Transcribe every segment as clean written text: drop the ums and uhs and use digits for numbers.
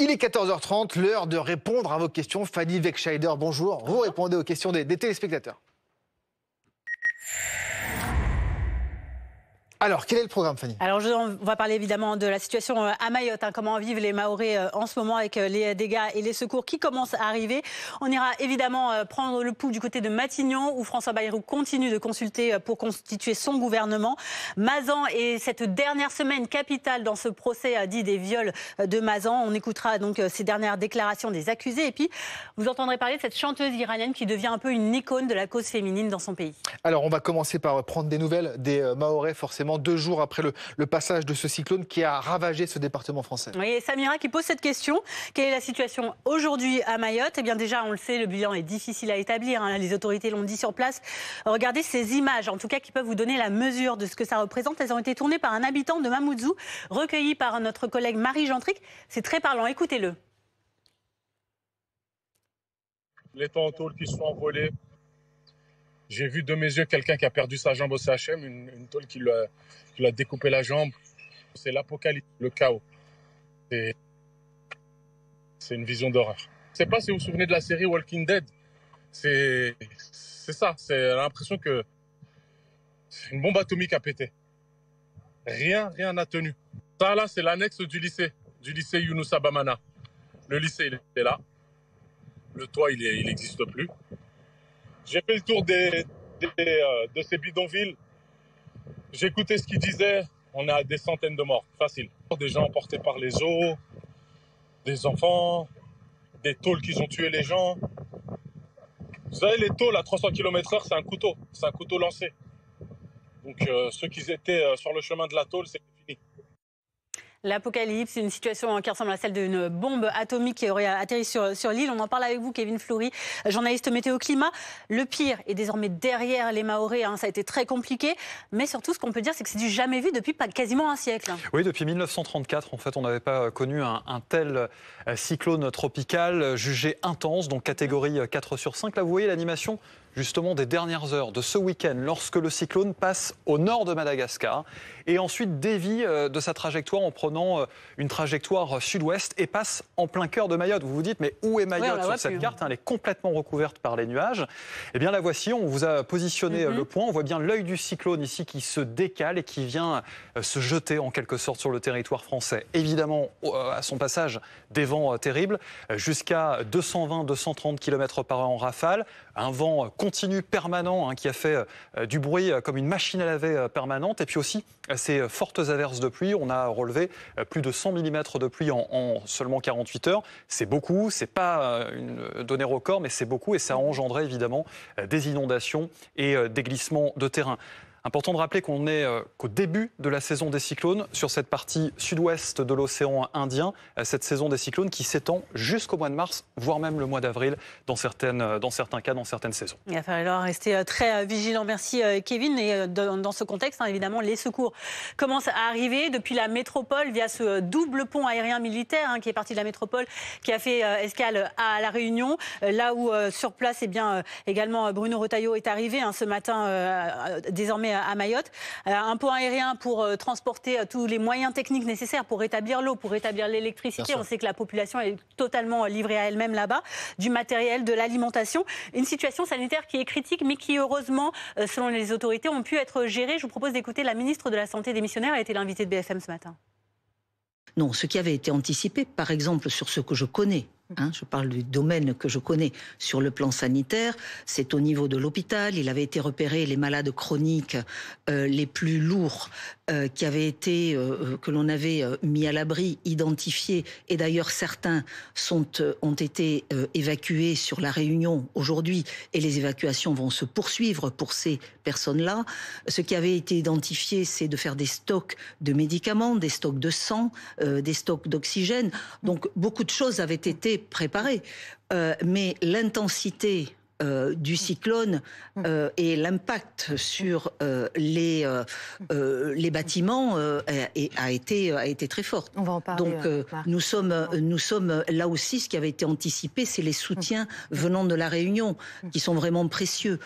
Il est 14h30, l'heure de répondre à vos questions. Fanny Wegscheider, bonjour. Vous répondez aux questions des téléspectateurs. Alors, quel est le programme, Fanny? Alors, on va parler évidemment de la situation à Mayotte. Comment vivent les Mahorais en ce moment avec les dégâts et les secours qui commencent à arriver. On ira évidemment prendre le pouls du côté de Matignon, où François Bayrou continue de consulter pour constituer son gouvernement. Mazan est cette dernière semaine capitale dans ce procès dit des viols de Mazan. On écoutera donc ces dernières déclarations des accusés. Et puis, vous entendrez parler de cette chanteuse iranienne qui devient un peu une icône de la cause féminine dans son pays. Alors, on va commencer par prendre des nouvelles des Mahorais, forcément 2 jours après le passage de ce cyclone qui a ravagé ce département français. Oui, et Samira qui pose cette question. Quelle est la situation aujourd'hui à Mayotte? Eh bien déjà, on le sait, le bilan est difficile à établir. Les autorités l'ont dit sur place. Regardez ces images, en tout cas, qui peuvent vous donner la mesure de ce que ça représente. Elles ont été tournées par un habitant de Mamoudzou, recueillies par notre collègue Marie Gentric. C'est très parlant, écoutez-le. Les temps en tôle qui se sont envolés. J'ai vu de mes yeux quelqu'un qui a perdu sa jambe au CHM, une tôle qui lui a découpé la jambe. C'est l'apocalypse, le chaos. C'est une vision d'horreur. Je ne sais pas si vous vous souvenez de la série Walking Dead. C'est ça, c'est l'impression que une bombe atomique a pété. Rien n'a tenu. Ça là, c'est l'annexe du lycée Younoussa Bamana. Le lycée, il était là. Le toit, il n'existe plus. J'ai fait le tour de ces bidonvilles. J'ai écouté ce qu'ils disaient. On est à des centaines de morts, facile. Des gens emportés par les eaux, des enfants, des tôles qui ont tué les gens. Vous savez, les tôles à 300 km/h, c'est un couteau. C'est un couteau lancé. Donc ceux qui étaient sur le chemin de la tôle, c'est fini. L'apocalypse, une situation qui ressemble à celle d'une bombe atomique qui aurait atterri sur l'île. On en parle avec vous, Kevin Fleury, journaliste météo-climat. Le pire est désormais derrière les Mahorais. Ça a été très compliqué. Mais surtout, ce qu'on peut dire, c'est que c'est du jamais vu depuis quasiment un siècle. Oui, depuis 1934, en fait, on n'avait pas connu un tel cyclone tropical jugé intense, donc catégorie 4 sur 5. Là, vous voyez l'animation justement des dernières heures de ce week-end, lorsque le cyclone passe au nord de Madagascar et ensuite dévie de sa trajectoire en prenant une trajectoire sud-ouest et passe en plein cœur de Mayotte. Vous vous dites, mais où est Mayotte sur cette carte? Elle est complètement recouverte par les nuages. Eh bien, la voici, on vous a positionné le point. On voit bien l'œil du cyclone ici qui se décale et qui vient se jeter en quelque sorte sur le territoire français. Évidemment, à son passage, des vents terribles, jusqu'à 220-230 km/h en rafale. Un vent continu permanent qui a fait du bruit comme une machine à laver permanente. Et puis aussi ces fortes averses de pluie. On a relevé plus de 100 mm de pluie en seulement 48 heures. C'est beaucoup, c'est pas une donnée record, mais c'est beaucoup et ça a engendré évidemment des inondations et des glissements de terrain. Important de rappeler qu'on n'est qu'au début de la saison des cyclones sur cette partie sud-ouest de l'océan Indien, cette saison des cyclones qui s'étend jusqu'au mois de mars, voire même le mois d'avril dans certains cas, dans certaines saisons. Il va falloir rester très vigilant. Merci Kevin. Et dans ce contexte, évidemment, les secours commencent à arriver depuis la métropole via ce double pont aérien militaire qui est parti de la métropole, qui a fait escale à La Réunion, là où sur place, également Bruno Retailleau est arrivé ce matin, désormais à Mayotte. Un pont aérien pour transporter tous les moyens techniques nécessaires pour rétablir l'eau, pour rétablir l'électricité. On sait que la population est totalement livrée à elle-même là-bas, du matériel, de l'alimentation. Une situation sanitaire qui est critique, mais qui, heureusement, selon les autorités, ont pu être gérées. Je vous propose d'écouter la ministre de la Santé démissionnaire. Elle a été l'invitée de BFM ce matin. Non, ce qui avait été anticipé, par exemple, sur ce que je connais, je parle du domaine que je connais sur le plan sanitaire, c'est au niveau de l'hôpital. Il avait été repéré les malades chroniques les plus lourds qui avaient été, que l'on avait mis à l'abri, identifiés. Et d'ailleurs, certains ont été évacués sur La Réunion aujourd'hui. Et les évacuations vont se poursuivre pour ces personnes-là. Ce qui avait été identifié, c'est de faire des stocks de médicaments, des stocks de sang, des stocks d'oxygène. Donc, beaucoup de choses avaient été préparées. Mais l'intensité du cyclone et l'impact sur les bâtiments a été très fort. On va en parler. Donc nous sommes là aussi, ce qui avait été anticipé, c'est les soutiens venant de La Réunion qui sont vraiment précieux.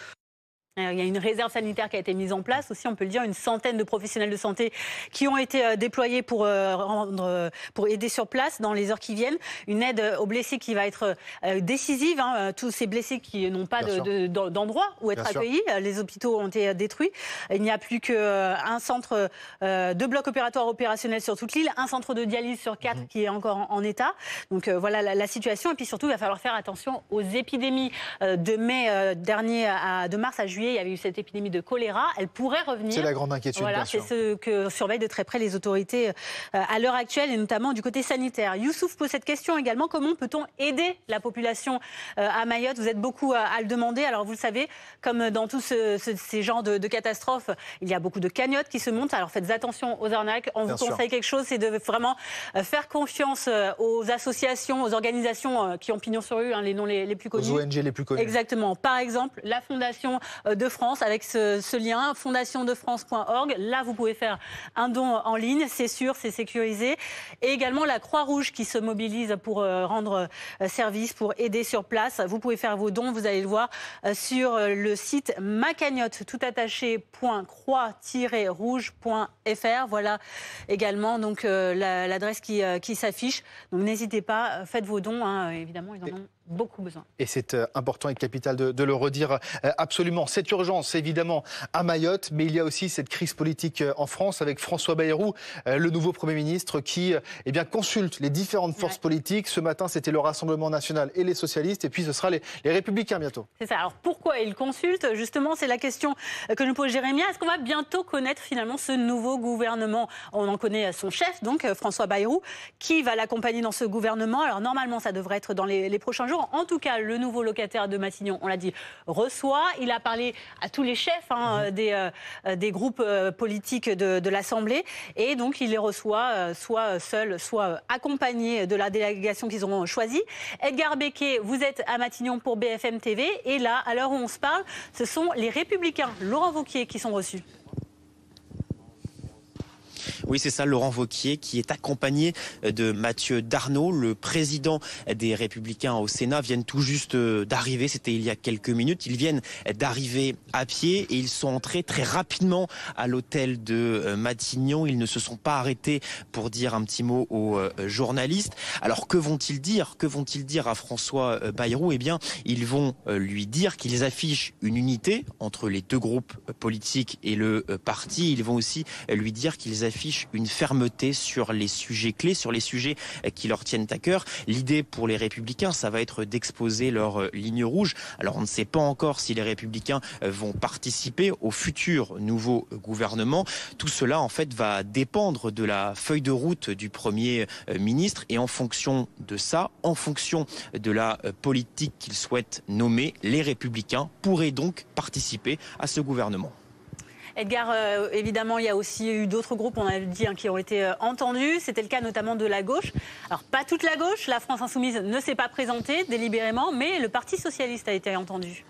Il y a une réserve sanitaire qui a été mise en place aussi, on peut le dire, une centaine de professionnels de santé qui ont été déployés pour aider sur place dans les heures qui viennent. Une aide aux blessés qui va être décisive. Tous ces blessés qui n'ont pas d'endroit où être accueillis. Les hôpitaux ont été détruits. Il n'y a plus qu'un centre de bloc opératoire opérationnel sur toute l'île, un centre de dialyse sur 4 qui est encore en état. Donc voilà la situation. Et puis surtout, il va falloir faire attention aux épidémies de mai dernier, de mars à juillet. Il y avait eu cette épidémie de choléra. Elle pourrait revenir. C'est la grande inquiétude, bien sûr. C'est ce que surveillent de très près les autorités à l'heure actuelle, et notamment du côté sanitaire. Youssouf pose cette question également. Comment peut-on aider la population à Mayotte? Vous êtes beaucoup à le demander. Alors vous le savez, comme dans tous ces genres de catastrophes, il y a beaucoup de cagnottes qui se montent. Alors faites attention aux arnaques. On vous conseille quelque chose, c'est de vraiment faire confiance aux associations, aux organisations qui ont pignon sur rue, les noms les plus connus. Aux ONG les plus connus. Exactement. Par exemple, la Fondation de France, avec ce lien, fondationdefrance.org. Là, vous pouvez faire un don en ligne, c'est sûr, c'est sécurisé. Et également la Croix-Rouge qui se mobilise pour rendre service, pour aider sur place. Vous pouvez faire vos dons, vous allez le voir, sur le site macagnotte, toutattaché.croix-rouge.fr. Voilà également donc l'adresse qui s'affiche. Donc n'hésitez pas, faites vos dons, évidemment, ils en ont beaucoup besoin. Et c'est important et capital de le redire absolument. Cette urgence, évidemment, à Mayotte, mais il y a aussi cette crise politique en France avec François Bayrou, le nouveau Premier ministre, qui consulte les différentes forces politiques. Ce matin, c'était le Rassemblement national et les socialistes, et puis ce sera les Républicains bientôt. C'est ça. Alors pourquoi il consulte? Justement, c'est la question que nous pose Jérémia. Est-ce qu'on va bientôt connaître finalement ce nouveau gouvernement? On en connaît son chef, donc François Bayrou, qui va l'accompagner dans ce gouvernement. Alors normalement, ça devrait être dans les prochains jours. En tout cas, le nouveau locataire de Matignon, on l'a dit, reçoit. Il a parlé à tous les chefs des groupes politiques de l'Assemblée. Et donc, il les reçoit soit seul, soit accompagné de la délégation qu'ils auront choisie. Edgar Becquet, vous êtes à Matignon pour BFM TV. Et là, à l'heure où on se parle, ce sont les Républicains, Laurent Wauquiez, qui sont reçus. Oui, c'est ça, Laurent Wauquiez, qui est accompagné de Mathieu Darnaud, le président des Républicains au Sénat, viennent tout juste d'arriver, c'était il y a quelques minutes. Ils viennent d'arriver à pied et ils sont entrés très rapidement à l'hôtel de Matignon. Ils ne se sont pas arrêtés pour dire un petit mot aux journalistes. Alors que vont-ils dire? Que vont-ils dire à François Bayrou? Eh bien, ils vont lui dire qu'ils affichent une unité entre les deux groupes politiques et le parti. Ils vont aussi lui dire qu'ils affichent une fermeté sur les sujets clés, sur les sujets qui leur tiennent à cœur. L'idée pour les Républicains, ça va être d'exposer leur ligne rouge. Alors on ne sait pas encore si les Républicains vont participer au futur nouveau gouvernement. Tout cela en fait va dépendre de la feuille de route du Premier ministre, et en fonction de ça, en fonction de la politique qu'ils souhaitent nommer, les Républicains pourraient donc participer à ce gouvernement. Edgar, évidemment, il y a aussi eu d'autres groupes, on a dit, qui ont été entendus. C'était le cas notamment de la gauche. Alors, pas toute la gauche. La France Insoumise ne s'est pas présentée délibérément, mais le Parti Socialiste a été entendu.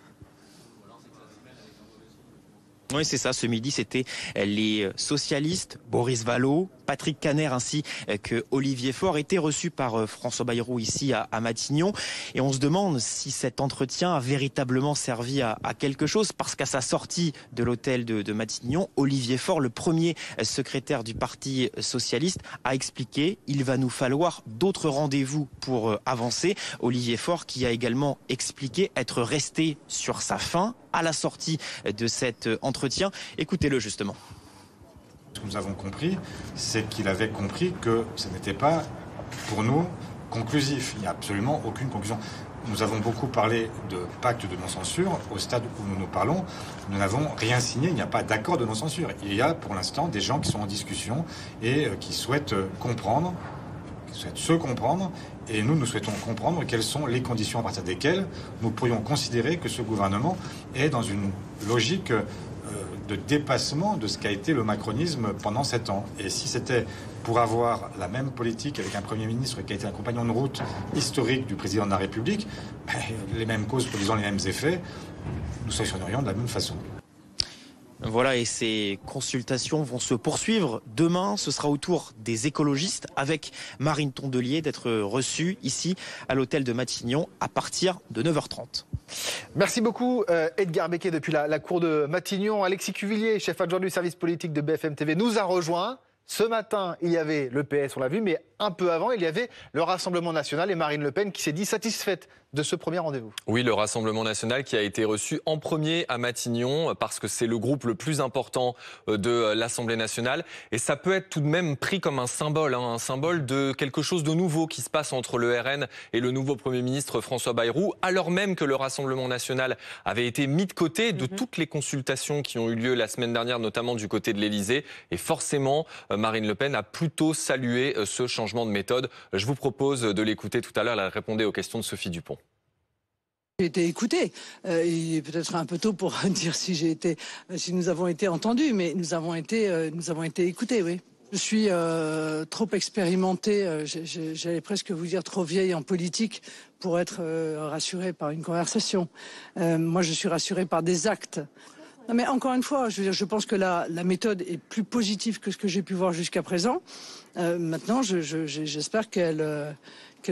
Oui, c'est ça. Ce midi, c'était les socialistes, Boris Vallaud, Patrick Kanner ainsi que Olivier Faure étaient reçus par François Bayrou ici à Matignon. Et on se demande si cet entretien a véritablement servi à quelque chose, parce qu'à sa sortie de l'hôtel de Matignon, Olivier Faure, le premier secrétaire du Parti socialiste, a expliqué il va nous falloir d'autres rendez-vous pour avancer. Olivier Faure qui a également expliqué être resté sur sa faim à la sortie de cet entretien. Écoutez-le justement. Ce que nous avons compris, c'est qu'il avait compris que ce n'était pas, pour nous, conclusif. Il n'y a absolument aucune conclusion. Nous avons beaucoup parlé de pacte de non-censure. Au stade où nous parlons, nous n'avons rien signé. Il n'y a pas d'accord de non-censure. Il y a pour l'instant des gens qui sont en discussion et qui souhaitent comprendre, qui souhaitent se comprendre. Et nous souhaitons comprendre quelles sont les conditions à partir desquelles nous pourrions considérer que ce gouvernement est dans une logique de dépassement de ce qu'a été le macronisme pendant 7 ans. Et si c'était pour avoir la même politique avec un Premier ministre qui a été un compagnon de route historique du président de la République, les mêmes causes produisant les mêmes effets, nous sanctionnerions de la même façon. Voilà, et ces consultations vont se poursuivre. Demain, ce sera au tour des écologistes avec Marine Tondelier d'être reçue ici à l'hôtel de Matignon à partir de 9h30. Merci beaucoup Edgar Becquet depuis la cour de Matignon. Alexis Cuvillier, chef adjoint du service politique de BFM TV, nous a rejoint. Ce matin, il y avait le PS, on l'a vu, mais un peu avant, il y avait le Rassemblement national et Marine Le Pen qui s'est dit satisfaite de ce premier rendez-vous. Oui, le Rassemblement national qui a été reçu en premier à Matignon parce que c'est le groupe le plus important de l'Assemblée nationale. Et ça peut être tout de même pris comme un symbole de quelque chose de nouveau qui se passe entre le RN et le nouveau Premier ministre François Bayrou, alors même que le Rassemblement national avait été mis de côté de toutes les consultations qui ont eu lieu la semaine dernière, notamment du côté de l'Élysée. Et forcément, Marine Le Pen a plutôt salué ce changement de méthode. Je vous propose de l'écouter tout à l'heure. Elle répondait aux questions de Sophie Dupont. J'ai été écoutée. Il est peut-être un peu tôt pour dire si nous avons été entendus, mais nous avons été écoutés, oui. Je suis trop expérimentée, j'allais presque vous dire trop vieille en politique pour être rassurée par une conversation. Moi, je suis rassurée par des actes. Non, mais encore une fois, je pense que la méthode est plus positive que ce que j'ai pu voir jusqu'à présent. Maintenant, j'espère qu'elle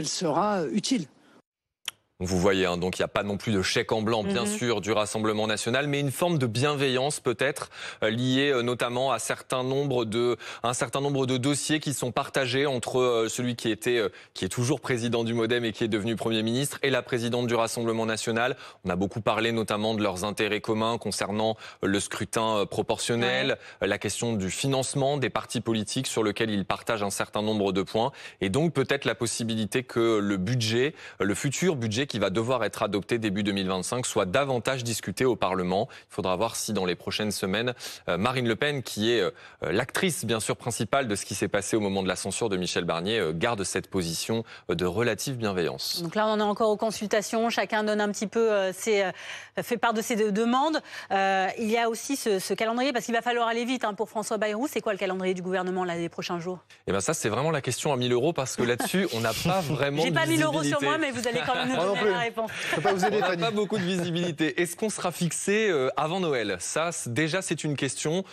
sera utile. Vous voyez, donc il n'y a pas non plus de chèque en blanc, bien sûr, du Rassemblement national, mais une forme de bienveillance peut-être liée notamment à un certain nombre de dossiers qui sont partagés entre celui qui est toujours président du MoDem et qui est devenu Premier ministre et la présidente du Rassemblement national. On a beaucoup parlé notamment de leurs intérêts communs concernant le scrutin proportionnel, la question du financement des partis politiques sur lequel ils partagent un certain nombre de points, et donc peut-être la possibilité que le futur budget qui va devoir être adopté début 2025 soit davantage discuté au Parlement. Il faudra voir si dans les prochaines semaines, Marine Le Pen, qui est l'actrice bien sûr principale de ce qui s'est passé au moment de la censure de Michel Barnier, garde cette position de relative bienveillance. Donc là, on est encore aux consultations. Chacun donne un petit peu fait part de ses demandes. Il y a aussi ce calendrier, parce qu'il va falloir aller vite pour François Bayrou. C'est quoi le calendrier du gouvernement là, les prochains jours? Eh bien ça, c'est vraiment la question à 1 000 €, parce que là-dessus, on n'a pas vraiment de visibilité. J'ai pas 1 000 € sur moi, mais vous allez quand même nous donner la réponse. Je peux pas vous aider, on n'a Fanny. pas beaucoup de visibilité. Est-ce qu'on sera fixé avant Noël? Ça, déjà, c'est une question.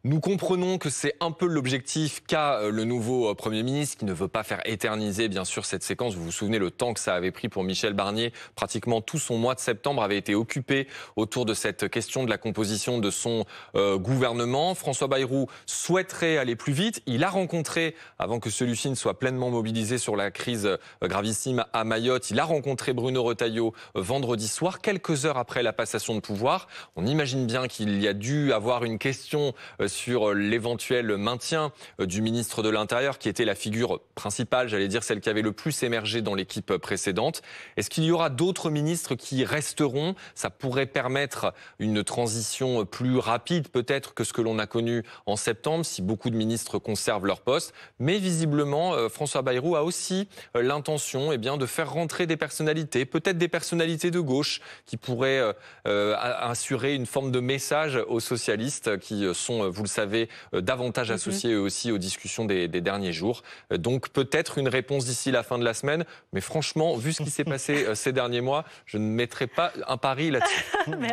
Nous comprenons que c'est un peu l'objectif qu'a le nouveau Premier ministre, qui ne veut pas faire éterniser, bien sûr, cette séquence. Vous vous souvenez le temps que ça avait pris pour Michel Barnier. Pratiquement tout son mois de septembre avait été occupé autour de cette question de la composition de son gouvernement. François Bayrou souhaiterait aller plus vite. Il a rencontré, avant que celui-ci ne soit pleinement mobilisé sur la crise gravissime à Mayotte, il a rencontré Bruno Retailleau vendredi soir, quelques heures après la passation de pouvoir. On imagine bien qu'il y a dû avoir une question sur l'éventuel maintien du ministre de l'Intérieur, qui était la figure principale, j'allais dire celle qui avait le plus émergé dans l'équipe précédente. Est-ce qu'il y aura d'autres ministres qui resteront? Ça pourrait permettre une transition plus rapide peut-être que ce que l'on a connu en septembre, si beaucoup de ministres conservent leur poste. Mais visiblement, François Bayrou a aussi l'intention de faire rentrer des personnalités, peut-être des personnalités de gauche, qui pourraient assurer une forme de message aux socialistes qui sont, vous le savez, davantage associés eux aussi aux discussions des derniers jours. Donc peut-être une réponse d'ici la fin de la semaine. Mais franchement, vu ce qui s'est passé ces derniers mois, je ne mettrai pas un pari là-dessus.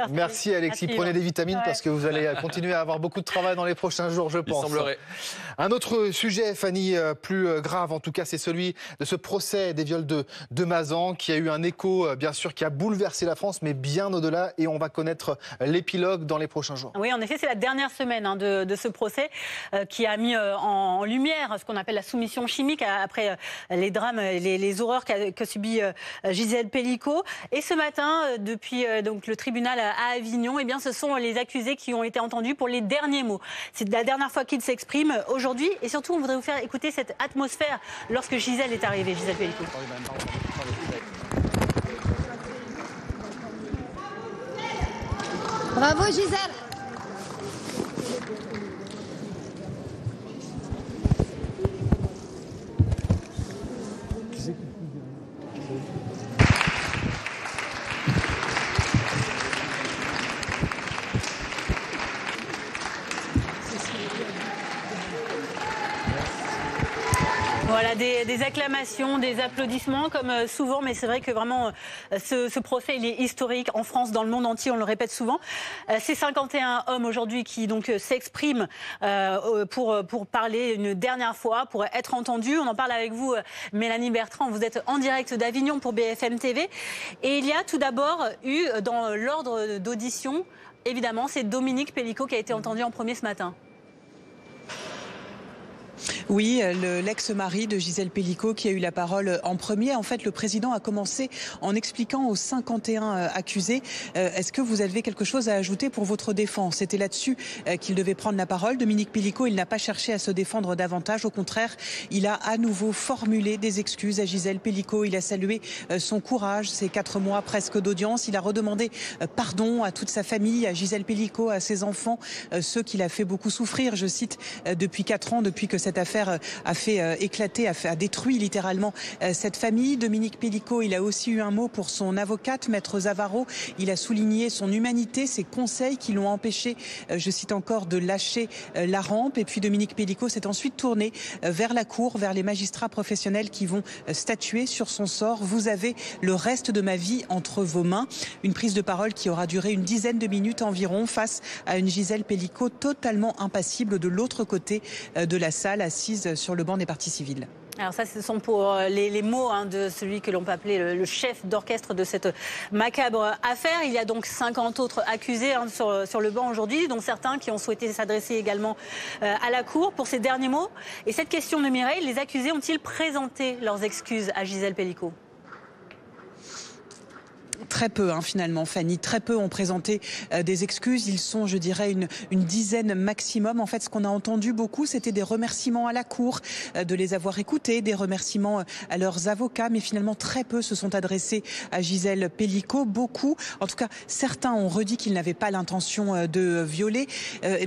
Merci Alexis. Prenez des vitamines parce que vous allez continuer à avoir beaucoup de travail dans les prochains jours, je pense. Il semblerait. Un autre sujet, Fanny, plus grave en tout cas, c'est celui de ce procès des viols de Mazan, qui a eu un écho, bien sûr, qui a bouleversé la France, mais bien au-delà. Et on va connaître l'épilogue dans les prochains jours. Oui, en effet, c'est la dernière semaine de ce procès qui a mis en lumière ce qu'on appelle la soumission chimique après les drames, les horreurs qu'a subi Gisèle Pelicot. Et ce matin, depuis donc le tribunal à Avignon, ce sont les accusés qui ont été entendus pour les derniers mots. C'est la dernière fois qu'ils s'expriment aujourd'hui. Et surtout, on voudrait vous faire écouter cette atmosphère lorsque Gisèle est arrivée, Gisèle Pelicot. Bravo Gisèle. Voilà, des acclamations, des applaudissements comme souvent, mais c'est vrai que vraiment ce procès il est historique en France, dans le monde entier, on le répète souvent. Ces 51 hommes aujourd'hui qui donc s'expriment pour parler une dernière fois, pour être entendus. On en parle avec vous, Mélanie Bertrand, vous êtes en direct d'Avignon pour BFM TV. Et il y a tout d'abord eu dans l'ordre d'audition, évidemment, c'est Dominique Pellicot qui a été entendu en premier ce matin. Oui, l'ex-mari de Gisèle Pellicot qui a eu la parole en premier. En fait, le président a commencé en expliquant aux 51 accusés est-ce que vous avez quelque chose à ajouter pour votre défense? C'était là-dessus qu'il devait prendre la parole. Dominique Pellicot, il n'a pas cherché à se défendre davantage. Au contraire, il a à nouveau formulé des excuses à Gisèle Pellicot. Il a salué son courage, ses 4 mois presque d'audience. Il a redemandé pardon à toute sa famille, à Gisèle Pellicot, à ses enfants, ceux qu'il a fait beaucoup souffrir. Je cite, depuis 4 ans, depuis que cette affaire a fait éclater, a détruit littéralement cette famille. Dominique Pellicot, il a aussi eu un mot pour son avocate, Maître Zavaro. Il a souligné son humanité, ses conseils qui l'ont empêché, je cite encore, de lâcher la rampe. Et puis Dominique Pellicot s'est ensuite tourné vers la cour, vers les magistrats professionnels qui vont statuer sur son sort. Vous avez le reste de ma vie entre vos mains. Une prise de parole qui aura duré une dizaine de minutes environ face à une Gisèle Pellicot totalement impassible de l'autre côté de la salle, assise sur le banc des parties civiles. Alors ça, ce sont pour les mots de celui que l'on peut appeler le chef d'orchestre de cette macabre affaire. Il y a donc 50 autres accusés sur le banc aujourd'hui, dont certains qui ont souhaité s'adresser également à la cour pour ces derniers mots. Et cette question de Mireille, les accusés ont-ils présenté leurs excuses à Gisèle Pellicot ? Très peu, finalement, Fanny. Très peu ont présenté des excuses. Ils sont, je dirais, une dizaine maximum. En fait, ce qu'on a entendu beaucoup, c'était des remerciements à la cour de les avoir écoutés, des remerciements à leurs avocats. Mais finalement, très peu se sont adressés à Gisèle Pellicot. Beaucoup, en tout cas, certains ont redit qu'ils n'avaient pas l'intention de violer.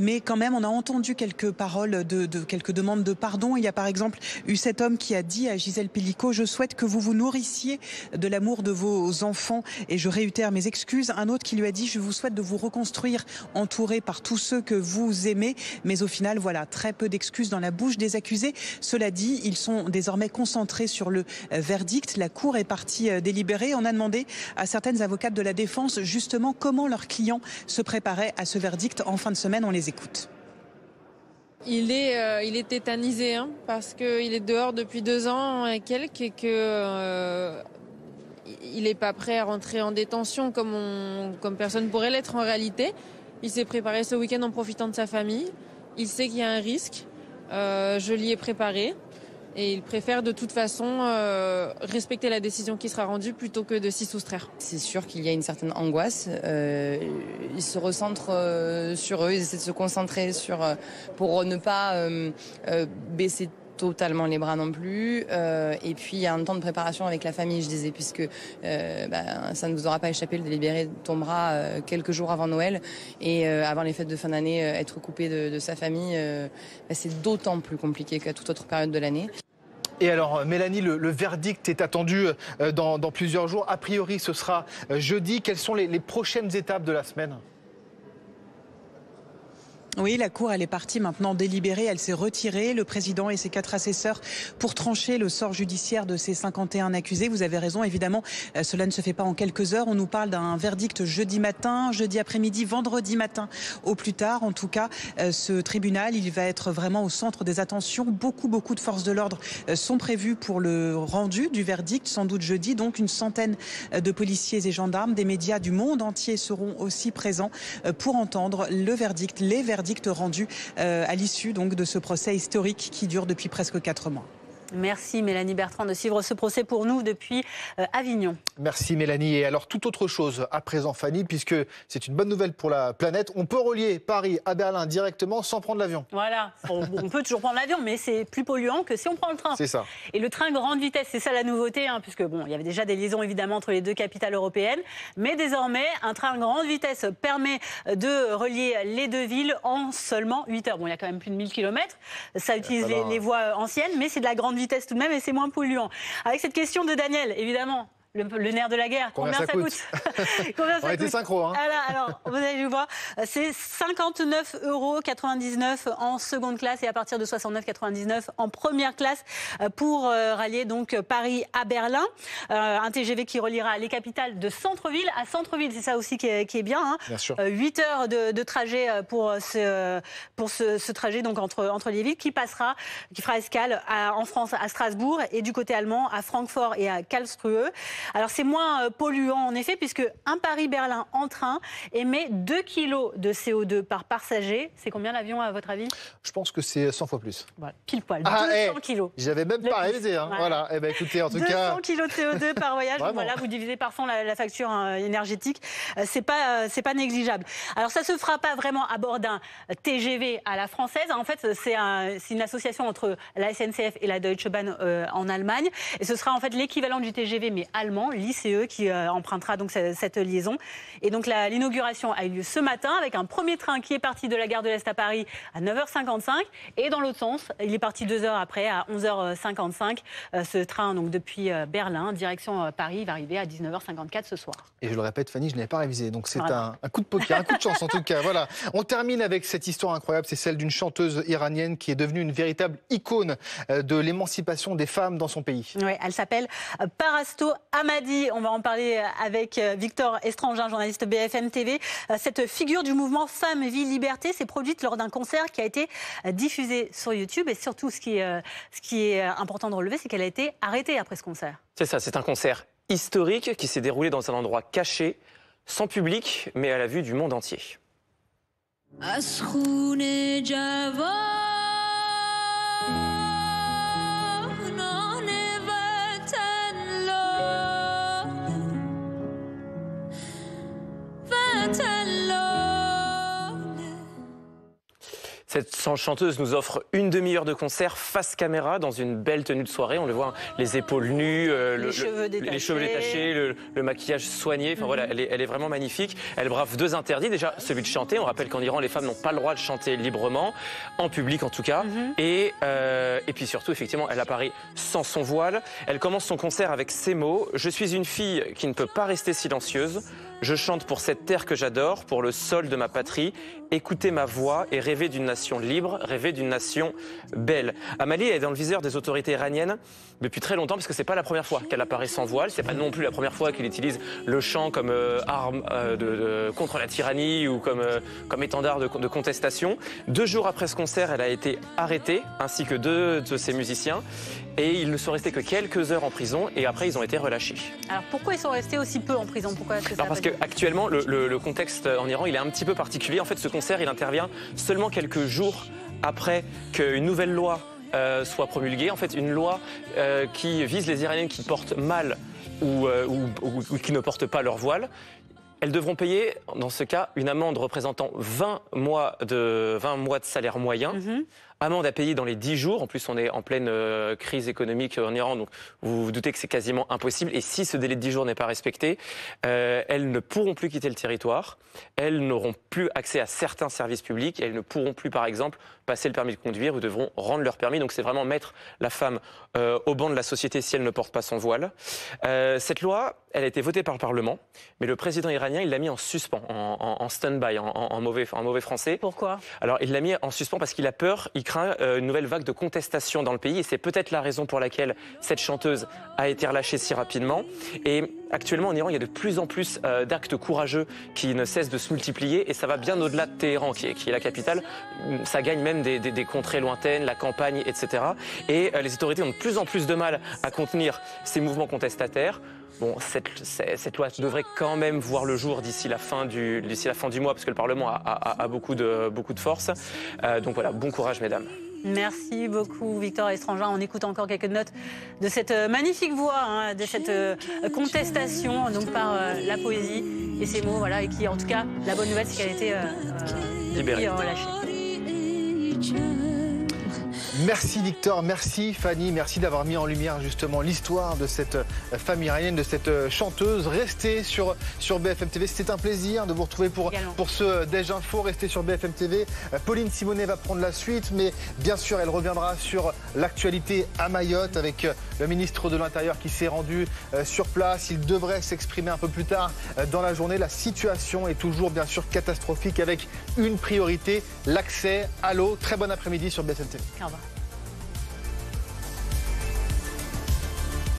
Mais quand même, on a entendu quelques paroles, quelques demandes de pardon. Il y a par exemple eu cet homme qui a dit à Gisèle Pellicot « Je souhaite que vous vous nourrissiez de l'amour de vos enfants et je réitère mes excuses ». Un autre qui lui a dit « Je vous souhaite de vous reconstruire entouré par tous ceux que vous aimez ». Mais au final, voilà, très peu d'excuses dans la bouche des accusés. Cela dit, ils sont désormais concentrés sur le verdict. La Cour est partie délibérer. On a demandé à certaines avocates de la défense justement comment leurs clients se préparaient à ce verdict. En fin de semaine, on les écoute. Il est tétanisé parce qu'il est dehors depuis 2 ans et quelques et que il n'est pas prêt à rentrer en détention comme personne pourrait l'être en réalité. Il s'est préparé ce week-end en profitant de sa famille. Il sait qu'il y a un risque. Je l'y ai préparé. Et il préfère de toute façon respecter la décision qui sera rendue plutôt que de s'y soustraire. C'est sûr qu'il y a une certaine angoisse. Ils se recentrent sur eux, ils essaient de se concentrer pour ne pas baisser totalement les bras non plus. Et puis il y a un temps de préparation avec la famille, je disais, puisque ça ne vous aura pas échappé, le délibéré tombera quelques jours avant Noël. Et avant les fêtes de fin d'année, être coupé de sa famille, c'est d'autant plus compliqué qu'à toute autre période de l'année. Et alors, Mélanie, le verdict est attendu dans plusieurs jours. A priori, ce sera jeudi. Quelles sont les prochaines étapes de la semaine ? Oui, la Cour, elle est partie maintenant délibérer. Elle s'est retirée, le président et ses 4 assesseurs, pour trancher le sort judiciaire de ces 51 accusés. Vous avez raison, évidemment, cela ne se fait pas en quelques heures. On nous parle d'un verdict jeudi matin, jeudi après-midi, vendredi matin au plus tard. En tout cas, ce tribunal, il va être vraiment au centre des attentions. Beaucoup de forces de l'ordre sont prévues pour le rendu du verdict, sans doute jeudi. Donc, une centaine de policiers et gendarmes, des médias du monde entier seront aussi présents pour entendre le verdict, les verdicts rendu à l'issue donc de ce procès historique qui dure depuis presque 4 mois. Merci Mélanie Bertrand de suivre ce procès pour nous depuis Avignon. Merci Mélanie. Et alors toute autre chose à présent Fanny, puisque c'est une bonne nouvelle pour la planète. On peut relier Paris à Berlin directement sans prendre l'avion. Voilà, on peut toujours prendre l'avion, mais c'est plus polluant que si on prend le train. C'est ça. Et le train grande vitesse, c'est ça la nouveauté, puisque il y avait déjà des liaisons évidemment entre les 2 capitales européennes. Mais désormais, un train grande vitesse permet de relier les 2 villes en seulement 8 heures. Bon, il y a quand même plus de 1000 km. Ça utilise les voies anciennes, mais c'est de la grande vitesse tout de même et c'est moins polluant. Avec cette question de Daniel, évidemment, Le nerf de la guerre, combien ça coûte Combien ça On a été synchro. Hein. Alors, vous allez voir, c'est 59,99 € en seconde classe et à partir de 69,99 € en première classe pour rallier donc Paris à Berlin. Un TGV qui reliera les capitales de centre-ville à centre-ville, c'est ça aussi qui est bien. Hein. Bien sûr. 8 heures de trajet pour ce trajet donc entre les villes qui fera escale en France à Strasbourg et du côté allemand à Francfort et à Karlsruhe. Alors c'est moins polluant en effet puisque un Paris-Berlin en train émet 2 kg de CO2 par passager. C'est combien l'avion à votre avis? Je pense que c'est 100 fois plus. Voilà, pile poil, 200 kg. J'avais même pas réalisé. Hein. Voilà. Eh ben, écoutez, en tout 200 cas... kg de CO2 par voyage. Voilà, vous divisez par 100 la facture énergétique. C'est pas négligeable. Alors ça se fera pas vraiment à bord d'un TGV à la française. En fait, c'est une association entre la SNCF et la Deutsche Bahn en Allemagne. Et ce sera en fait l'équivalent du TGV mais allemand, l'ICE, qui empruntera donc cette liaison. Et donc l'inauguration a eu lieu ce matin avec un premier train qui est parti de la gare de l'Est à Paris à 9h55 et dans l'autre sens, il est parti 2 heures après à 11h55. Ce train donc depuis Berlin, direction Paris, va arriver à 19h54 ce soir. Et je le répète, Fanny, je n'avais pas révisé. Donc c'est un coup de poker, un coup de chance en tout cas. Voilà. On termine avec cette histoire incroyable, c'est celle d'une chanteuse iranienne qui est devenue une véritable icône de l'émancipation des femmes dans son pays. Oui, elle s'appelle Parasto Amadi. On va en parler avec Victor Estrangin, journaliste BFM TV. Cette figure du mouvement Femmes, Vie, Liberté s'est produite lors d'un concert qui a été diffusé sur YouTube. Et surtout, ce qui est important de relever, c'est qu'elle a été arrêtée après ce concert. C'est ça, c'est un concert historique qui s'est déroulé dans un endroit caché, sans public, mais à la vue du monde entier. Cette chanteuse nous offre une demi-heure de concert face caméra dans une belle tenue de soirée. On le voit, les épaules nues, les cheveux détachés, le maquillage soigné. Enfin voilà, elle est vraiment magnifique. Elle brave 2 interdits. Déjà, celui de chanter. On rappelle qu'en Iran, les femmes n'ont pas le droit de chanter librement, en public en tout cas. Et puis surtout, effectivement, elle apparaît sans son voile. Elle commence son concert avec ces mots. « Je suis une fille qui ne peut pas rester silencieuse. Je chante pour cette terre que j'adore, pour le sol de ma patrie. Écoutez ma voix et rêver d'une nation libre, rêver d'une nation belle. » Amadi est dans le viseur des autorités iraniennes depuis très longtemps parce que c'est pas la première fois qu'elle apparaît sans voile. C'est pas non plus la première fois qu'il utilise le chant comme arme contre la tyrannie ou comme étendard de contestation. 2 jours après ce concert, elle a été arrêtée ainsi que 2 de ses musiciens et ils ne sont restés que quelques heures en prison et après ils ont été relâchés. Alors pourquoi ils sont restés aussi peu en prison? Pourquoi est-ce que ça parce qu'actuellement le contexte en Iran il est un petit peu particulier. En fait ce concert il intervient seulement quelques jours après qu'une nouvelle loi soit promulguée. En fait une loi qui vise les Iraniennes qui portent mal ou qui ne portent pas leur voile. Elles devront payer, dans ce cas, une amende représentant 20 mois de salaire moyen. Amende à payer dans les 10 jours. En plus, on est en pleine crise économique en Iran, donc vous vous doutez que c'est quasiment impossible. Et si ce délai de 10 jours n'est pas respecté, elles ne pourront plus quitter le territoire. Elles n'auront plus accès à certains services publics. Elles ne pourront plus, par exemple, passer le permis de conduire ou devront rendre leur permis. Donc c'est vraiment mettre la femme au banc de la société si elle ne porte pas son voile. Cette loi, elle a été votée par le Parlement, mais le président iranien, il l'a mis en suspens, en stand-by, en mauvais français. Pourquoi? Alors il l'a mis en suspens parce qu'il a peur, il craint une nouvelle vague de contestation dans le pays et c'est peut-être la raison pour laquelle cette chanteuse a été relâchée si rapidement. Et actuellement en Iran, il y a de plus en plus d'actes courageux qui ne cessent de se multiplier et ça va bien au-delà de Téhéran qui est la capitale. Ça gagne même des contrées lointaines, la campagne, etc. Et les autorités ont de plus en plus de mal à contenir ces mouvements contestataires. Bon, cette loi devrait quand même voir le jour d'ici la fin du mois, parce que le Parlement a beaucoup de force. Donc voilà, bon courage, mesdames. Merci beaucoup, Victor Estrangin. On écoute encore quelques notes de cette magnifique voix, de cette contestation donc par la poésie et ces mots, voilà, et qui, en tout cas, la bonne nouvelle, c'est qu'elle a été libérée, relâchée. Merci Victor, merci Fanny, merci d'avoir mis en lumière justement l'histoire de cette famille iranienne, de cette chanteuse. Restez sur BFM TV, c'était un plaisir de vous retrouver pour ce Déj Info. Restez sur BFM TV. Pauline Simonet va prendre la suite, mais bien sûr elle reviendra sur l'actualité à Mayotte avec le ministre de l'Intérieur qui s'est rendu sur place. Il devrait s'exprimer un peu plus tard dans la journée. La situation est toujours bien sûr catastrophique avec une priorité, l'accès à l'eau. Très bon après-midi sur BFM TV. Au revoir.